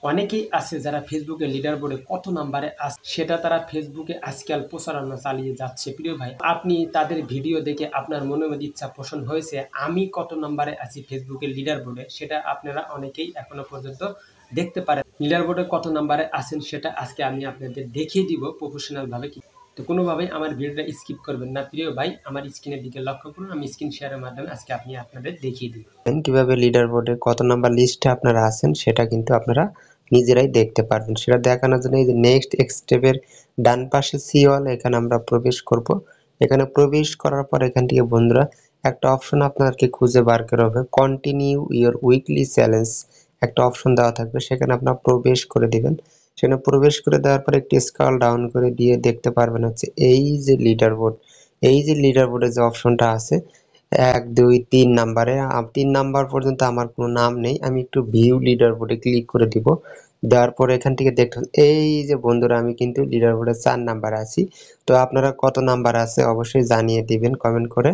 অনেকেই আছে যারা ফেসবুকে লিডার বোর্ডে কত নাম্বারে আছে সেটা তারা ফেসবুকে আজকাল প্রচারণা চালিয়ে যাচ্ছে। প্রিয় ভাই, আপনি তাদের ভিডিও দেখে আপনার মনে ইচ্ছা পোষণ হয়েছে আমি কত নাম্বারে আছি ফেসবুকের লিডার বোর্ডে, সেটা আপনারা অনেকেই এখনো পর্যন্ত দেখতে পারেন। লিডার বোর্ডে কত নাম্বারে আছেন সেটা আজকে আমি আপনাদের দেখিয়ে দিব প্রফেশনাল ভাবে। তো কোনোভাবেই আমার ভিডিওটা স্কিপ করবেন না প্রিয় ভাই, আমার স্ক্রিনের দিকে লক্ষ্য করুন। আমি স্ক্রিন শেয়ারের মাধ্যমে আজকে আপনাদের দেখিয়ে দিব কিভাবে লিডার বোর্ডে কত নাম্বার লিস্টে আপনারা আছেন সেটা কিন্তু আপনারা নিজেরাই দেখতে পারবেন। সেটা দেখানোর জন্য এই যে নেক্সট স্টেপের ডান পাশে সি অল, এখানে আমরা প্রবেশ করব। এখানে প্রবেশ করার পর এখান থেকে বন্ধুরা একটা অপশন আপনাদেরকে খুঁজে বার করা হবে, কন্টিনিউ ইওর উইকলি চ্যালেঞ্জ একটা অপশন দেওয়া থাকবে, সেখানে আপনারা প্রবেশ করে দিবেন। সেখানে প্রবেশ করে দেওয়ার পর একটি স্ক্রল ডাউন করে দিয়ে দেখতে পারবেন হচ্ছে এই যে লিডার বোর্ড, এই যে লিডার বোর্ডের যে অপশনটা আছে 1 2 3 নাম্বারে 3 নাম্বার পর্যন্ত আমার কোনো নাম নেই। আমি একটু ভিউ লিডার বোর্ডে ক্লিক করে দিব। দেওয়ার পরে এখান থেকে দেখুন এই যে বন্ধুরা আমি কিন্তু লিডার বোর্ডে 4 নাম্বারে আছি। তো আপনারা কত নাম্বার আছে অবশ্যই জানিয়ে দিবেন কমেন্ট করে।